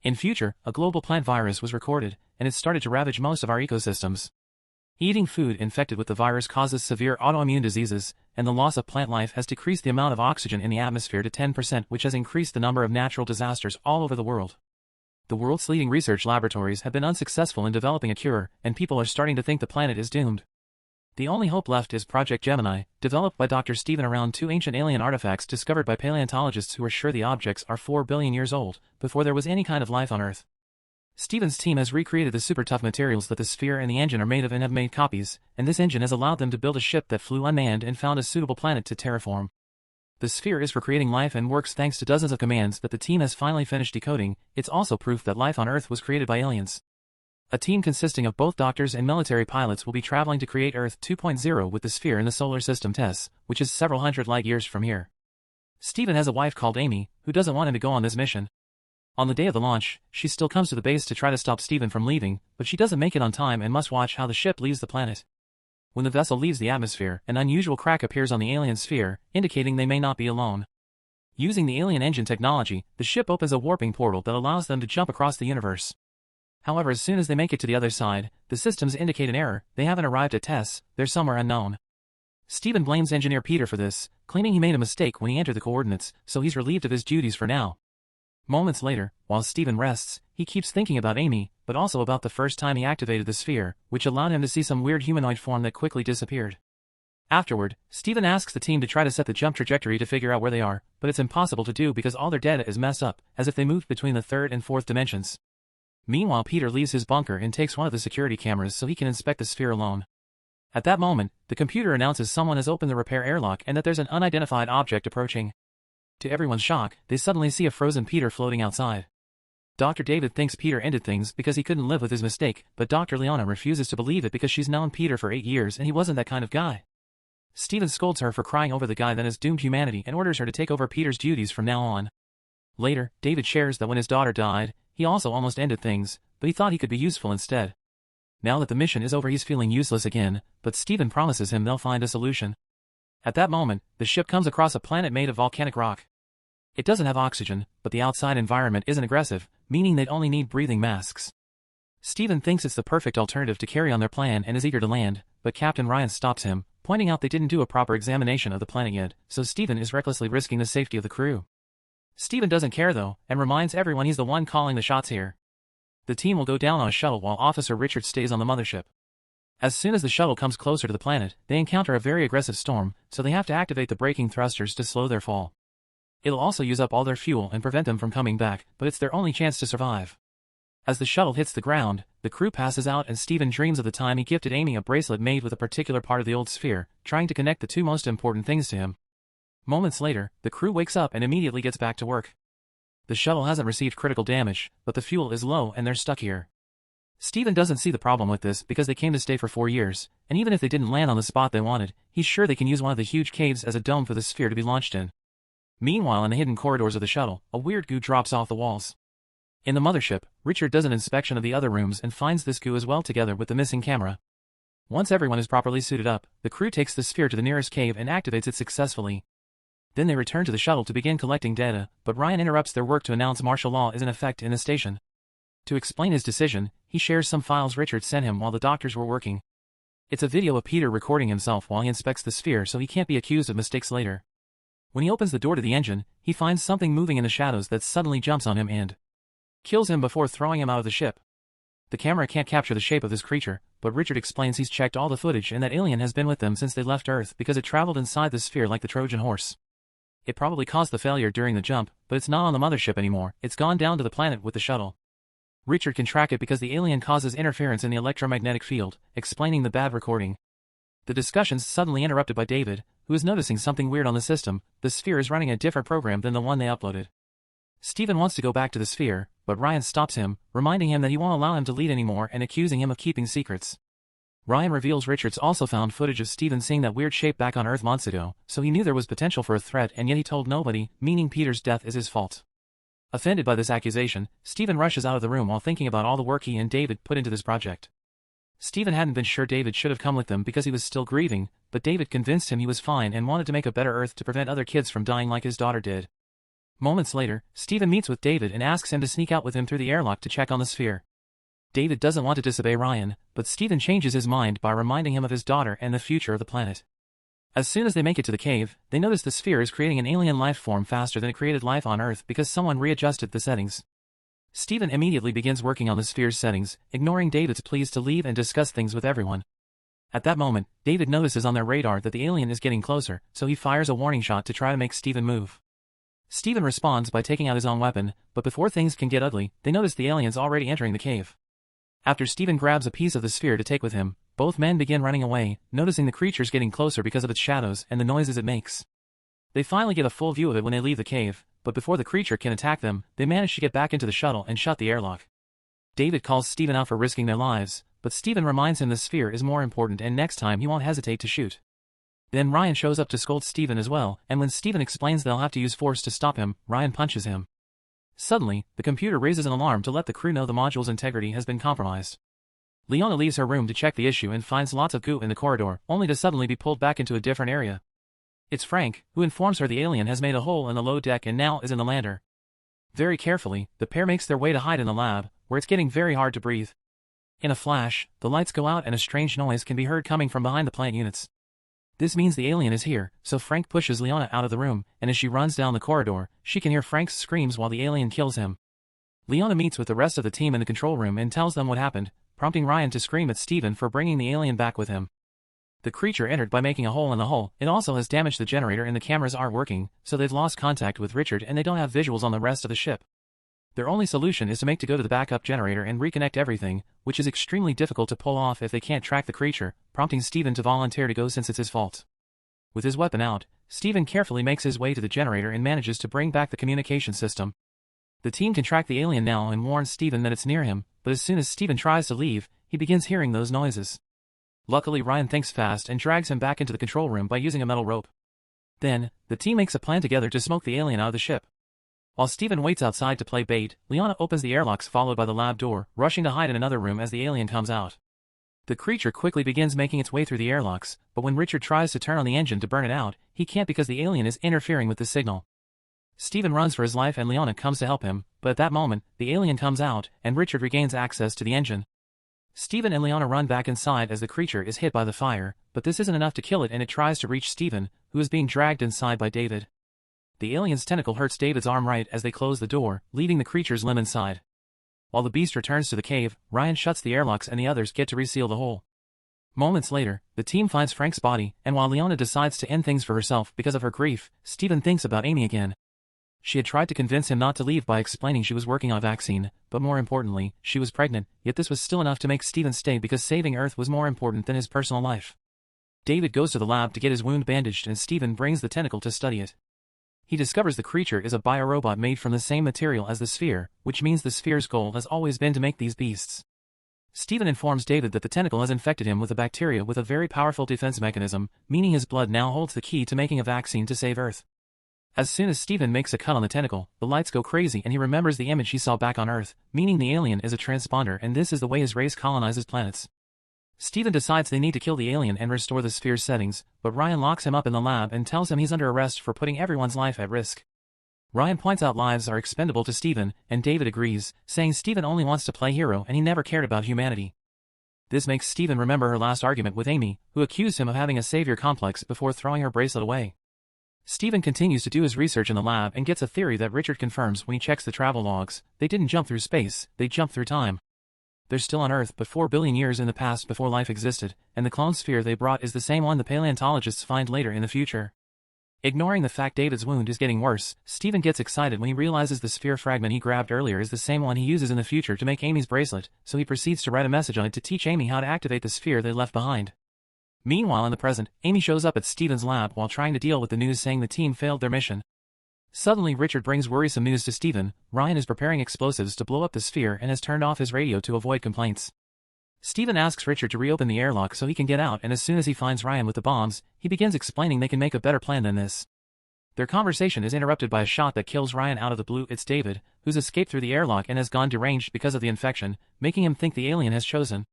In future, a global plant virus was recorded, and it started to ravage most of our ecosystems. Eating food infected with the virus causes severe autoimmune diseases, and the loss of plant life has decreased the amount of oxygen in the atmosphere to 10%, which has increased the number of natural disasters all over the world. The world's leading research laboratories have been unsuccessful in developing a cure, and people are starting to think the planet is doomed. The only hope left is Project Gemini, developed by Dr. Stephen around 2 ancient alien artifacts discovered by paleontologists who are sure the objects are 4 billion years old, before there was any kind of life on Earth. Stephen's team has recreated the super tough materials that the sphere and the engine are made of and have made copies, and this engine has allowed them to build a ship that flew unmanned and found a suitable planet to terraform. The sphere is for creating life and works thanks to dozens of commands that the team has finally finished decoding. It's also proof that life on Earth was created by aliens. A team consisting of both doctors and military pilots will be traveling to create Earth 2.0 with the sphere in the solar system TESS, which is several hundred light years from here. Stephen has a wife called Amy, who doesn't want him to go on this mission. On the day of the launch, she still comes to the base to try to stop Stephen from leaving, but she doesn't make it on time and must watch how the ship leaves the planet. When the vessel leaves the atmosphere, an unusual crack appears on the alien sphere, indicating they may not be alone. Using the alien engine technology, the ship opens a warping portal that allows them to jump across the universe. However, as soon as they make it to the other side, the systems indicate an error. They haven't arrived at TESS, they're somewhere unknown. Stephen blames engineer Peter for this, claiming he made a mistake when he entered the coordinates, so he's relieved of his duties for now. Moments later, while Stephen rests, he keeps thinking about Amy, but also about the first time he activated the sphere, which allowed him to see some weird humanoid form that quickly disappeared. Afterward, Stephen asks the team to try to set the jump trajectory to figure out where they are, but it's impossible to do because all their data is messed up, as if they moved between the 3rd and 4th dimensions. Meanwhile, Peter leaves his bunker and takes one of the security cameras so he can inspect the sphere alone. At that moment, the computer announces someone has opened the repair airlock and that there's an unidentified object approaching. To everyone's shock, they suddenly see a frozen Peter floating outside. Dr. David thinks Peter ended things because he couldn't live with his mistake, but Dr. Leona refuses to believe it because she's known Peter for 8 years and he wasn't that kind of guy. Stephen scolds her for crying over the guy that has doomed humanity and orders her to take over Peter's duties from now on. Later, David shares that when his daughter died, he also almost ended things, but he thought he could be useful instead. Now that the mission is over, he's feeling useless again, but Stephen promises him they'll find a solution. At that moment, the ship comes across a planet made of volcanic rock. It doesn't have oxygen, but the outside environment isn't aggressive, meaning they'd only need breathing masks. Stephen thinks it's the perfect alternative to carry on their plan and is eager to land, but Captain Ryan stops him, pointing out they didn't do a proper examination of the planet yet, so Stephen is recklessly risking the safety of the crew. Stephen doesn't care though, and reminds everyone he's the one calling the shots here. The team will go down on a shuttle while Officer Richard stays on the mothership. As soon as the shuttle comes closer to the planet, they encounter a very aggressive storm, so they have to activate the braking thrusters to slow their fall. It'll also use up all their fuel and prevent them from coming back, but it's their only chance to survive. As the shuttle hits the ground, the crew passes out and Stephen dreams of the time he gifted Amy a bracelet made with a particular part of the old sphere, trying to connect the 2 most important things to him. Moments later, the crew wakes up and immediately gets back to work. The shuttle hasn't received critical damage, but the fuel is low and they're stuck here. Stephen doesn't see the problem with this because they came to stay for 4 years, and even if they didn't land on the spot they wanted, he's sure they can use one of the huge caves as a dome for the sphere to be launched in. Meanwhile, in the hidden corridors of the shuttle, a weird goo drops off the walls. In the mothership, Richard does an inspection of the other rooms and finds this goo as well together with the missing camera. Once everyone is properly suited up, the crew takes the sphere to the nearest cave and activates it successfully. Then they return to the shuttle to begin collecting data, but Ryan interrupts their work to announce martial law is in effect in the station. To explain his decision, he shares some files Richard sent him while the doctors were working. It's a video of Peter recording himself while he inspects the sphere so he can't be accused of mistakes later. When he opens the door to the engine, he finds something moving in the shadows that suddenly jumps on him and kills him before throwing him out of the ship. The camera can't capture the shape of this creature, but Richard explains he's checked all the footage and that alien has been with them since they left Earth because it traveled inside the sphere like the Trojan horse. It probably caused the failure during the jump, but it's not on the mothership anymore, it's gone down to the planet with the shuttle. Richard can track it because the alien causes interference in the electromagnetic field, explaining the bad recording. The discussion's suddenly interrupted by David, who is noticing something weird on the system. The sphere is running a different program than the one they uploaded. Stephen wants to go back to the sphere, but Ryan stops him, reminding him that he won't allow him to lead anymore and accusing him of keeping secrets. Ryan reveals Richards also found footage of Stephen seeing that weird shape back on Earth months ago, so he knew there was potential for a threat and yet he told nobody, meaning Peter's death is his fault. Offended by this accusation, Stephen rushes out of the room while thinking about all the work he and David put into this project. Stephen hadn't been sure David should have come with them because he was still grieving, but David convinced him he was fine and wanted to make a better Earth to prevent other kids from dying like his daughter did. Moments later, Steven meets with David and asks him to sneak out with him through the airlock to check on the sphere. David doesn't want to disobey Ryan, but Steven changes his mind by reminding him of his daughter and the future of the planet. As soon as they make it to the cave, they notice the sphere is creating an alien life form faster than it created life on Earth because someone readjusted the settings. Steven immediately begins working on the sphere's settings, ignoring David's pleas to leave and discuss things with everyone. At that moment, David notices on their radar that the alien is getting closer, so he fires a warning shot to try to make Steven move. Steven responds by taking out his own weapon, but before things can get ugly, they notice the aliens already entering the cave. After Steven grabs a piece of the sphere to take with him, both men begin running away, noticing the creatures getting closer because of its shadows and the noises it makes. They finally get a full view of it when they leave the cave, but before the creature can attack them, they manage to get back into the shuttle and shut the airlock. David calls Steven out for risking their lives, but Steven reminds him the sphere is more important and next time he won't hesitate to shoot. Then Ryan shows up to scold Steven as well, and when Steven explains they'll have to use force to stop him, Ryan punches him. Suddenly, the computer raises an alarm to let the crew know the module's integrity has been compromised. Leona leaves her room to check the issue and finds lots of goo in the corridor, only to suddenly be pulled back into a different area. It's Frank, who informs her the alien has made a hole in the low deck and now is in the lander. Very carefully, the pair makes their way to hide in the lab, where it's getting very hard to breathe. In a flash, the lights go out and a strange noise can be heard coming from behind the plant units. This means the alien is here, so Frank pushes Leona out of the room, and as she runs down the corridor, she can hear Frank's screams while the alien kills him. Leona meets with the rest of the team in the control room and tells them what happened, prompting Ryan to scream at Steven for bringing the alien back with him. The creature entered by making a hole in the hull. It also has damaged the generator and the cameras aren't working, so they've lost contact with Richard and they don't have visuals on the rest of the ship. Their only solution is to go to the backup generator and reconnect everything, which is extremely difficult to pull off if they can't track the creature, prompting Steven to volunteer to go since it's his fault. With his weapon out, Steven carefully makes his way to the generator and manages to bring back the communication system. The team can track the alien now and warns Steven that it's near him, but as soon as Steven tries to leave, he begins hearing those noises. Luckily Ryan thinks fast and drags him back into the control room by using a metal rope. Then, the team makes a plan together to smoke the alien out of the ship. While Steven waits outside to play bait, Leona opens the airlocks followed by the lab door, rushing to hide in another room as the alien comes out. The creature quickly begins making its way through the airlocks, but when Richard tries to turn on the engine to burn it out, he can't because the alien is interfering with the signal. Steven runs for his life and Leona comes to help him, but at that moment, the alien comes out, and Richard regains access to the engine. Steven and Leona run back inside as the creature is hit by the fire, but this isn't enough to kill it and it tries to reach Steven, who is being dragged inside by David. The alien's tentacle hurts David's arm right as they close the door, leaving the creature's limb inside. While the beast returns to the cave, Ryan shuts the airlocks and the others get to reseal the hole. Moments later, the team finds Frank's body, and while Leona decides to end things for herself because of her grief, Steven thinks about Amy again. She had tried to convince him not to leave by explaining she was working on a vaccine, but more importantly, she was pregnant, yet this was still enough to make Steven stay because saving Earth was more important than his personal life. David goes to the lab to get his wound bandaged and Steven brings the tentacle to study it. He discovers the creature is a biorobot made from the same material as the sphere, which means the sphere's goal has always been to make these beasts. Steven informs David that the tentacle has infected him with a bacteria with a very powerful defense mechanism, meaning his blood now holds the key to making a vaccine to save Earth. As soon as Steven makes a cut on the tentacle, the lights go crazy and he remembers the image he saw back on Earth, meaning the alien is a transponder and this is the way his race colonizes planets. Steven decides they need to kill the alien and restore the sphere's settings, but Ryan locks him up in the lab and tells him he's under arrest for putting everyone's life at risk. Ryan points out lives are expendable to Steven, and David agrees, saying Steven only wants to play hero and he never cared about humanity. This makes Steven remember her last argument with Amy, who accused him of having a savior complex before throwing her bracelet away. Steven continues to do his research in the lab and gets a theory that Richard confirms when he checks the travel logs. They didn't jump through space, they jumped through time. They're still on Earth but 4 billion years in the past before life existed, and the clone sphere they brought is the same one the paleontologists find later in the future. Ignoring the fact David's wound is getting worse, Steven gets excited when he realizes the sphere fragment he grabbed earlier is the same one he uses in the future to make Amy's bracelet, so he proceeds to write a message on it to teach Amy how to activate the sphere they left behind. Meanwhile in the present, Amy shows up at Steven's lab while trying to deal with the news saying the team failed their mission. Suddenly Richard brings worrisome news to Steven. Ryan is preparing explosives to blow up the sphere and has turned off his radio to avoid complaints. Steven asks Richard to reopen the airlock so he can get out, and as soon as he finds Ryan with the bombs, he begins explaining they can make a better plan than this. Their conversation is interrupted by a shot that kills Ryan out of the blue. It's David, who's escaped through the airlock and has gone deranged because of the infection, making him think the alien has chosen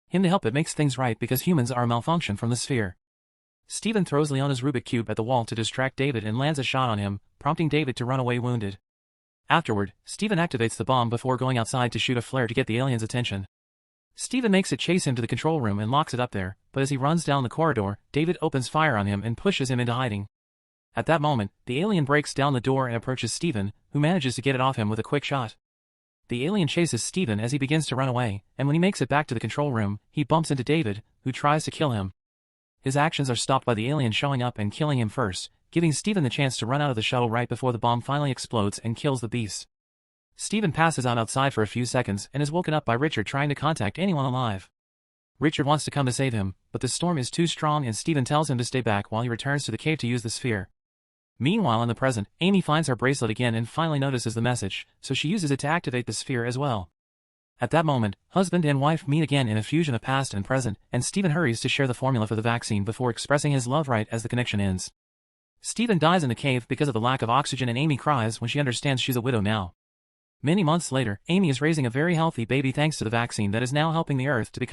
him to help it makes things right because humans are a malfunction from the sphere. Steven throws Leona's Rubik Cube at the wall to distract David and lands a shot on him, prompting David to run away wounded. Afterward, Steven activates the bomb before going outside to shoot a flare to get the alien's attention. Steven makes it chase him to the control room and locks it up there, but as he runs down the corridor, David opens fire on him and pushes him into hiding. At that moment, the alien breaks down the door and approaches Steven, who manages to get it off him with a quick shot. The alien chases Steven as he begins to run away, and when he makes it back to the control room, he bumps into David, who tries to kill him. His actions are stopped by the alien showing up and killing him first, giving Steven the chance to run out of the shuttle right before the bomb finally explodes and kills the beast. Steven passes out outside for a few seconds and is woken up by Richard trying to contact anyone alive. Richard wants to come to save him, but the storm is too strong and Steven tells him to stay back while he returns to the cave to use the sphere. Meanwhile in the present, Amy finds her bracelet again and finally notices the message, so she uses it to activate the sphere as well. At that moment, husband and wife meet again in a fusion of past and present, and Steven hurries to share the formula for the vaccine before expressing his love right as the connection ends. Steven dies in the cave because of the lack of oxygen and Amy cries when she understands she's a widow now. Many months later, Amy is raising a very healthy baby thanks to the vaccine that is now helping the Earth to become